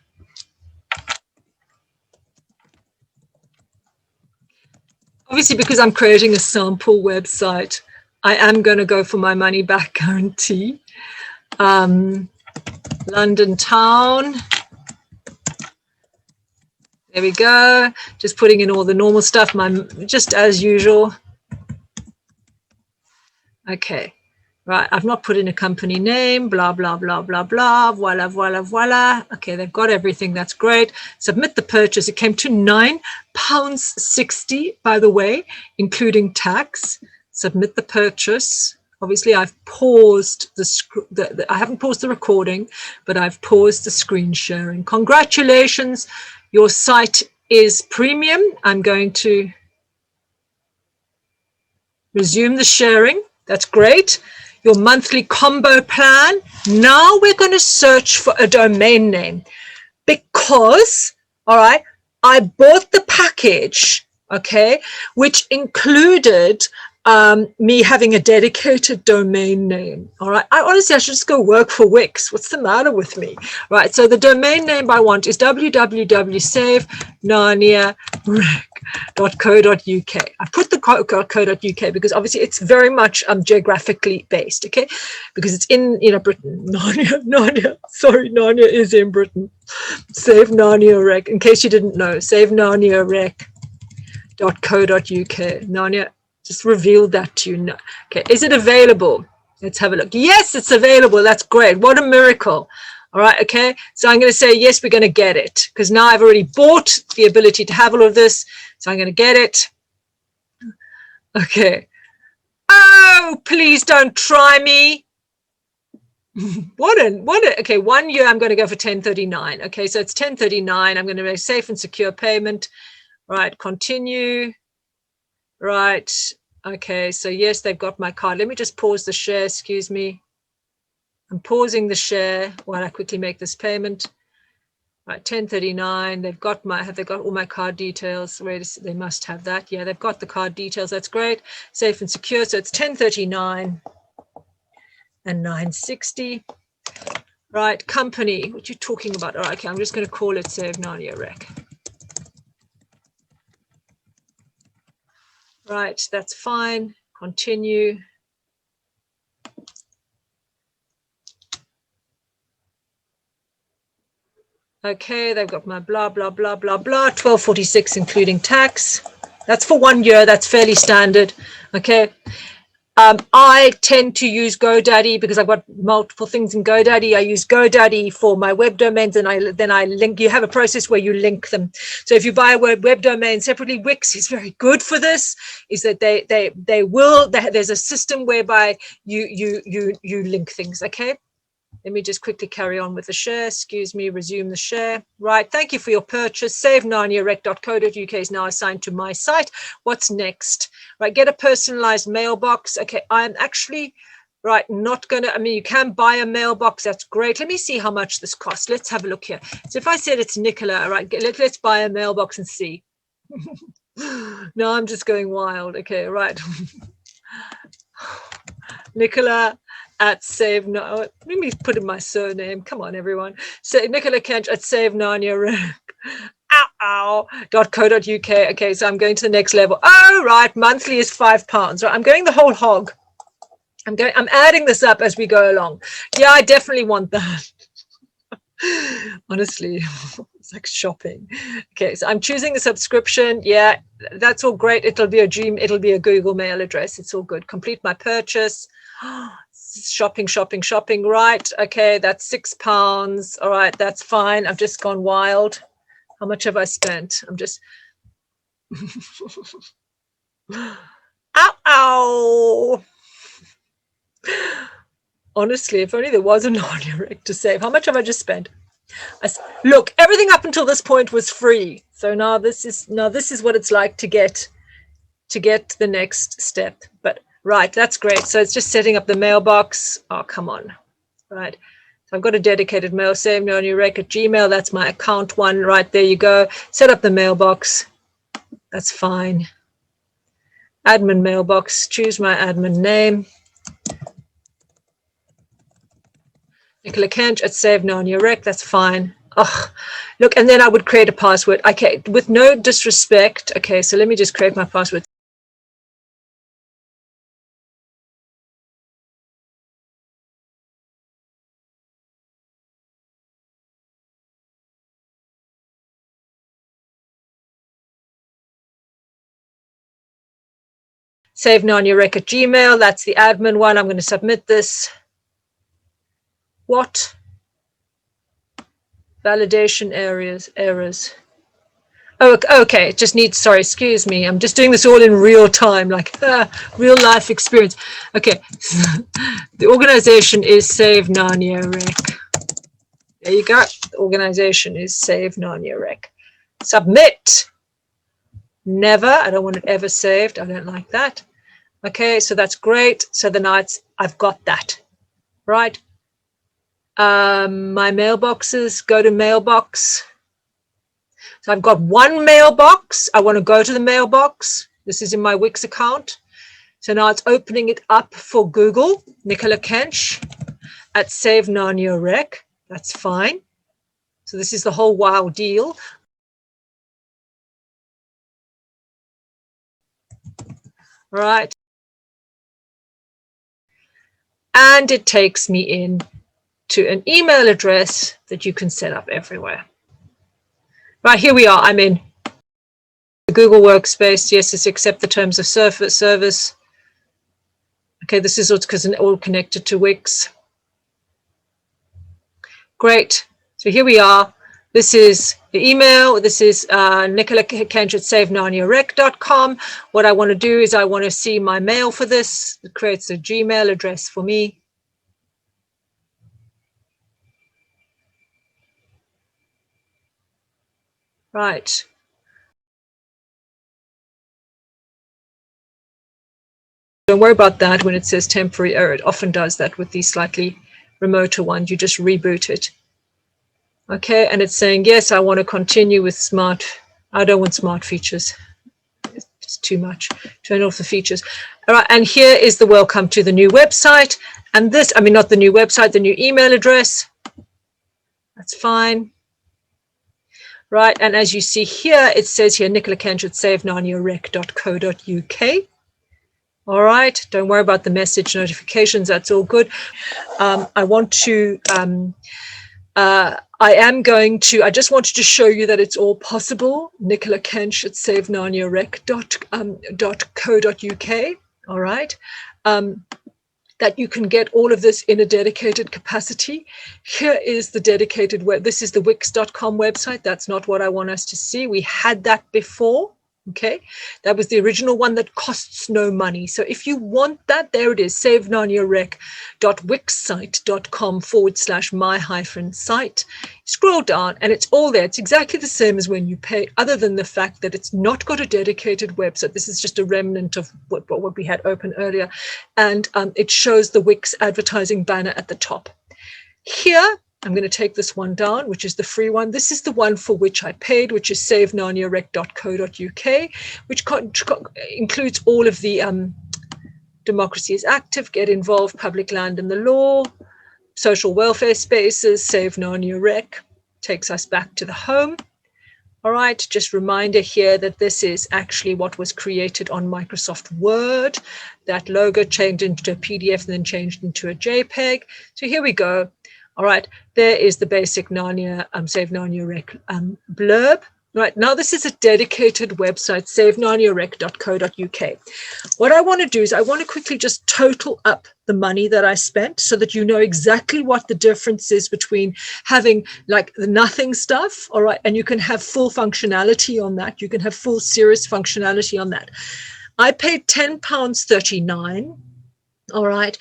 Obviously, because I'm creating a sample website, I am going to go for my money back guarantee. London town. There we go. Just putting in all the normal stuff, just as usual. Okay. Right, I've not put in a company name, blah, blah, blah, blah, blah, voila, voila, voila. Okay, they've got everything, that's great. Submit the purchase. It came to £9.60, by the way, including tax. Submit the purchase. Obviously, I've paused I haven't paused the recording, but I've paused the screen sharing. Congratulations, your site is premium. I'm going to resume the sharing. That's great. Your monthly combo plan. Now we're going to search for a domain name because, all right, I bought the package, okay, which included me having a dedicated domain name. All right, I should just go work for Wix. What's the matter with me? Right, so the domain name I want is www.savenarniarec.co.uk. I put the .co.uk because obviously it's very much geographically based, okay, because it's in Britain. Narnia is in Britain. Save Narnia Rec, in case you didn't know, savenarniarec.co.uk. Narnia, just revealed that to you now. Okay, is it available? Let's have a look. Yes, it's available. That's great. What a miracle. All right, okay. So I'm going to say, yes, we're going to get it because now I've already bought the ability to have all of this. So I'm going to get it. Okay. Oh, please don't try me. Okay, 1 year I'm going to go for 1039. Okay, so it's 1039. I'm going to make safe and secure payment. Right, continue. Right. Okay, so yes, they've got my card. Let me just pause the share, excuse me. I'm pausing the share while I quickly make this payment. Right, 1039. Have they got all my card details? They must have that. Yeah, they've got the card details. That's great. Safe and secure. So it's 1039 and 960. Right, company. What are you talking about? All right, okay, I'm just going to call it Save Narnia Rec. Right, that's fine. Continue. Okay, they've got my blah, blah, blah, blah, blah, 1246 including tax. That's for 1 year. That's fairly standard. Okay. I tend to use GoDaddy because I've got multiple things in GoDaddy. I use GoDaddy for my web domains, and then I link. You have a process where you link them. So if you buy a web domain separately, Wix is very good for this. Is that there's a system whereby you link things. Okay. Let me just quickly carry on with the share. Excuse me, resume the share. Right, thank you for your purchase. SaveNarniaRec.co.uk is now assigned to my site. What's next? Right, get a personalized mailbox. Okay, I'm actually, right, not going to, I mean, you can buy a mailbox. That's great. Let me see how much this costs. Let's have a look here. So if I said it's Nicola, right, let's buy a mailbox and see. No, I'm just going wild. Okay, right. Nicola at Save No. Let me put in my surname. Come on, everyone. So Nicola Kench at Save Narnia. .co.uk. Okay, so I'm going to the next level. Oh, right. Monthly is £5. Right, I'm going the whole hog. I'm adding this up as we go along. Yeah, I definitely want that. Honestly, it's like shopping. Okay, so I'm choosing a subscription. Yeah, that's all great. It'll be a Google Mail address. It's all good. Complete my purchase. Shopping, right? Okay, that's £6. All right, that's fine. I've just gone wild. How much have I spent? I'm just ow. Honestly, if only there was a Narnia Rec to save. How much have I just spent? Look, everything up until this point was free. So now this is what it's like to get the next step. But right, that's great. So it's just setting up the mailbox. Oh, come on. Right. So I've got a dedicated mail, Save Narnia Rec at Gmail. That's my account one. Right, there you go. Set up the mailbox. That's fine. Admin mailbox. Choose my admin name. Nicola Kench at Save Narnia Rec. That's fine. Oh, look, and then I would create a password. Okay, with no disrespect. Okay, so let me just create my password. Save Narnia Rec at Gmail. That's the admin one. I'm going to submit this. What? Validation errors. Oh, okay. It just needs, sorry, excuse me. I'm just doing this all in real time, like real life experience. Okay. The organization is Save Narnia Rec. There you go. The organization is Save Narnia Rec. Submit. Never. I don't want it ever saved. I don't like that. Okay, so that's great. So the nights, I've got that. Right. My mailboxes, go to mailbox. So I've got one mailbox. I want to go to the mailbox. This is in my Wix account. So now it's opening it up for Google. Nicola Kench at Save Narnia Rec. That's fine. So this is the whole wow deal. Right. And it takes me in to an email address that you can set up everywhere. Right, here we are. I'm in the Google Workspace. Yes, it's accept the terms of service. Okay, this is because it's all connected to Wix. Great. So here we are. This is the email. This is Nicola Kench at SaveNarniaRec.com. What I want to do is I want to see my mail for this. It creates a Gmail address for me. Right. Don't worry about that when it says temporary error. It often does that with these slightly remoter ones. You just reboot it. Okay, and it's saying, yes, I want to continue with smart. I don't want smart features. It's too much. Turn off the features. All right, and here is the welcome to the new website. And this, I mean, not the new website, the new email address. That's fine. Right, and as you see here, it says here, Nicola Kench at SaveNarniaRec.co.uk. All right, don't worry about the message notifications. That's all good. I want to... I just wanted to show you that it's all possible. Nicola Kench at SaveNarniaRec.co.uk. All right. That you can get all of this in a dedicated capacity. Here is the dedicated web. This is the Wix.com website. That's not what I want us to see. We had that before. Okay, that was the original one that costs no money. So if you want that, there it is, savenarniarec.wixsite.com/my-site. Scroll down and it's all there. It's exactly the same as when you pay, other than the fact that it's not got a dedicated website. This is just a remnant of what we had open earlier. And it shows the Wix advertising banner at the top. Here, I'm going to take this one down, which is the free one. This is the one for which I paid, which is savenarniarec.co.uk, which includes all of the democracy is active, get involved, public land and the law, social welfare spaces, Save Narnia Rec, takes us back to the home. All right, just reminder here that this is actually what was created on Microsoft Word. That logo changed into a PDF and then changed into a JPEG. So here we go. All right, there is the basic Narnia, Save Narnia Rec blurb. Right, now this is a dedicated website, savenarniarec.co.uk. What I want to do is I want to quickly just total up the money that I spent so that you know exactly what the difference is between having like the nothing stuff, all right, and you can have full functionality on that. You can have full serious functionality on that. I paid £10.39. All right,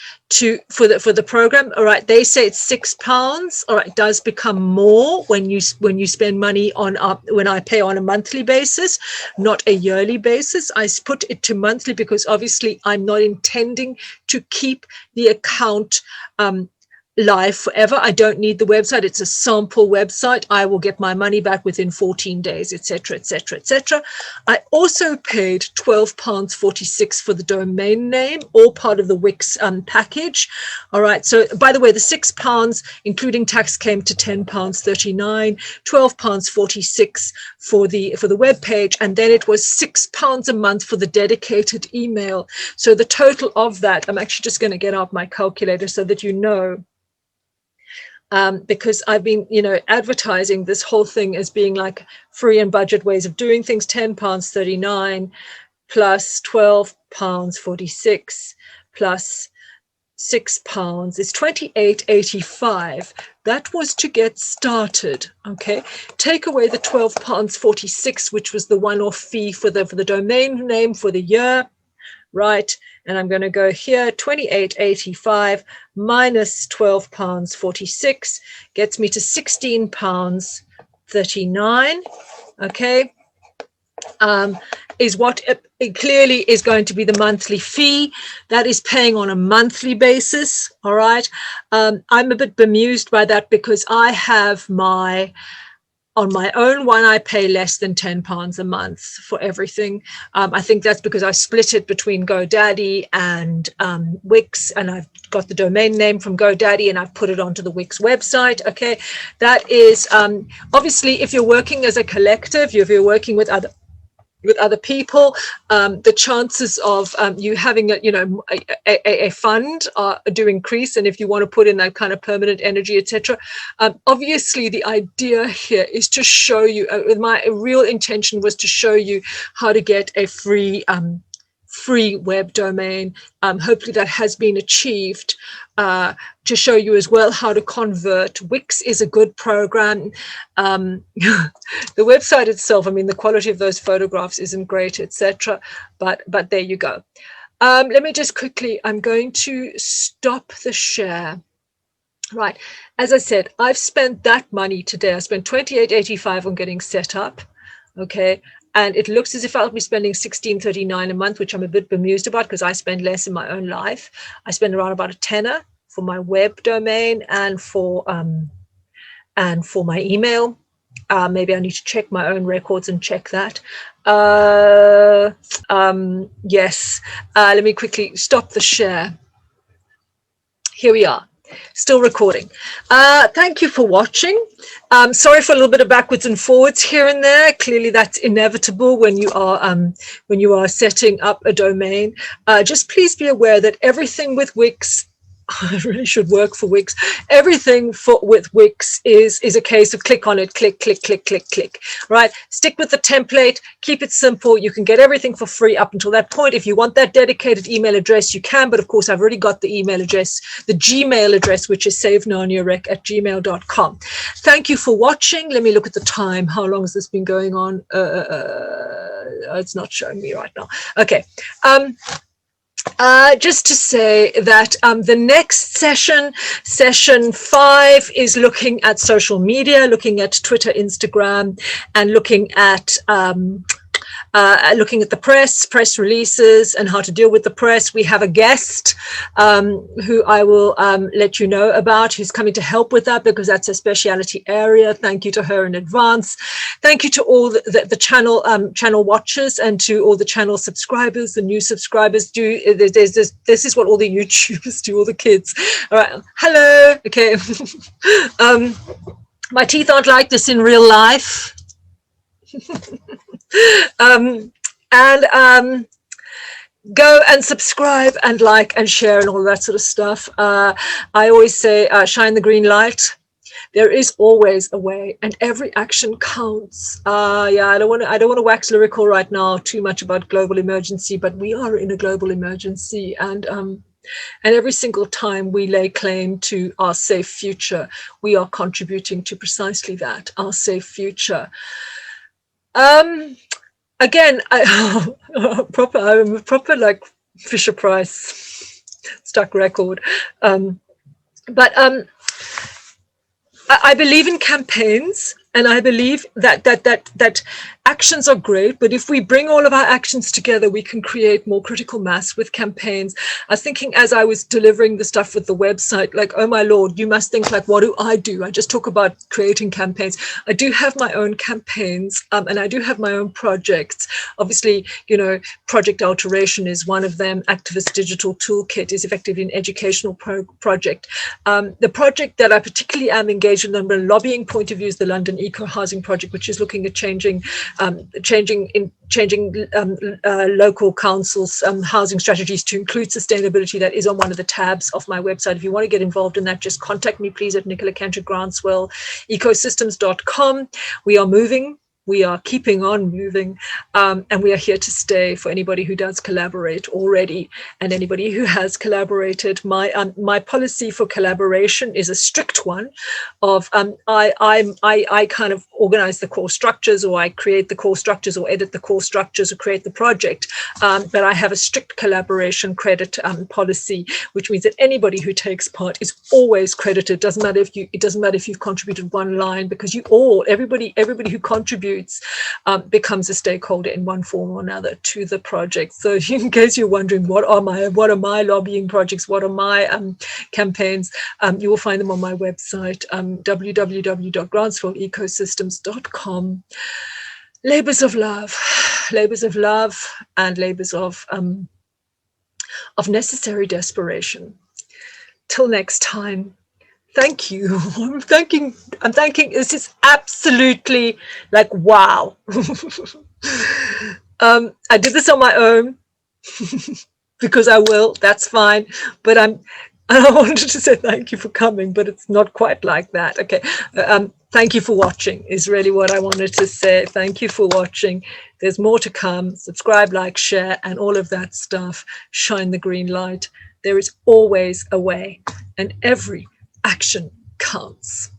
for the program. All right, they say it's £6. All right, it does become more when you spend money on when I pay on a monthly basis, not a yearly basis. I put it to monthly because obviously I'm not intending to keep the account live forever. I don't need the website. It's a sample website. I will get my money back within 14 days, etc., etc., etc. I also paid £12.46 for the domain name, all part of the Wix package. All right. So by the way, the £6, including tax, came to £10.39, £12.46 for the web page, and then it was £6 a month for the dedicated email. So the total of that, I'm actually just going to get out my calculator so that you know. Because I've been, advertising this whole thing as being like free and budget ways of doing things, £10.39 plus £12.46 plus £6 is £28.85. That was to get started. Okay, take away the £12.46, which was the one-off fee for the domain name for the year. Right, and I'm going to go here, £28.85 minus £12.46 gets me to £16.39. Okay, is what it clearly is going to be the monthly fee. That is paying on a monthly basis. All right, I'm a bit bemused by that because I have on my own one, I pay less than £10 a month for everything. I think that's because I split it between GoDaddy and Wix, and I've got the domain name from GoDaddy and I've put it onto the Wix website. Okay, that is obviously if you're working as a collective, if you're working with other people, the chances of you having a fund do increase, and if you want to put in that kind of permanent energy, etc. Obviously, the idea here is to show you. My real intention was to show you how to get a free web domain. Hopefully, that has been achieved. To show you as well how to convert. Wix is a good program. The website itself, I mean, the quality of those photographs isn't great, etc. But there you go. Let me just quickly, I'm going to stop the share. Right, as I said, I've spent that money today. I spent £28.85 on getting set up. Okay. And it looks as if I'll be spending £16.39 a month, which I'm a bit bemused about because I spend less in my own life. I spend around about a tenner for my web domain and for my email. Maybe I need to check my own records and check that. Yes. Let me quickly stop the share. Here we are. Still recording. Thank you for watching. Sorry for a little bit of backwards and forwards here and there. Clearly that's inevitable when you are setting up a domain. Just please be aware that everything with Wix, I really should work for Wix. Everything with Wix is a case of click on it, click, click, click, click, click. Right? Stick with the template, keep it simple. You can get everything for free up until that point. If you want that dedicated email address, you can, but of course I've already got the email address, the Gmail address, which is savenarniarec@gmail.com. Thank you for watching. Let me look at the time. How long has this been going on? it's not showing me right now. Okay. Just to say that the next session, session 5, is looking at social media, looking at Twitter, Instagram, and looking at the press releases and how to deal with the press. We have a guest who I will let you know about, who's coming to help with that, because that's a specialty area. Thank you to her in advance. Thank you to all the channel watchers, and to all the channel subscribers, the new subscribers. This is what all the YouTubers do, all the kids. All right, hello. Okay. My teeth aren't like this in real life. Go and subscribe and like and share and all that sort of stuff. I always say, shine the green light. There is always a way, and every action counts. Yeah, I don't want to wax lyrical right now too much about global emergency, but we are in a global emergency, and every single time we lay claim to our safe future, we are contributing to precisely that, our safe future. Again, I'm a proper like Fisher Price stuck record. But I believe in campaigns, and I believe that actions are great, but if we bring all of our actions together, we can create more critical mass with campaigns. I was thinking, as I was delivering the stuff with the website, like, oh my Lord, you must think like, what do? I just talk about creating campaigns. I do have my own campaigns, and I do have my own projects. Obviously, you know, Project Alteration is one of them. Activist Digital Toolkit is effectively an educational project. The project that I particularly am engaged in from a lobbying point of view is the London Eco Housing Project, which is looking at changing local councils' housing strategies to include sustainability. That is on one of the tabs of my website. If you want to get involved in that, just contact me, please, at Nicola Kench at groundswellecosystems.com. We are moving. We are keeping on moving, and we are here to stay for anybody who does collaborate already, and anybody who has collaborated. My policy for collaboration is a strict one of I kind of organize the core structures, or I create the core structures, or edit the core structures, or create the project, but I have a strict collaboration credit policy, which means that anybody who takes part is always credited. It doesn't matter if you've contributed one line, because everybody who contributes becomes a stakeholder in one form or another to the project. So in case you're wondering, what are my lobbying projects, what are my campaigns, you will find them on my website, www.groundswellecosystems.com. Labors of love, and labors of necessary desperation. Till next time. Thank you. I'm thanking, this is absolutely like, wow. I did this on my own because I will, that's fine. But I wanted to say thank you for coming, but it's not quite like that. Okay. Thank you for watching is really what I wanted to say. Thank you for watching. There's more to come. Subscribe, like, share, and all of that stuff. Shine the green light. There is always a way, and every action counts.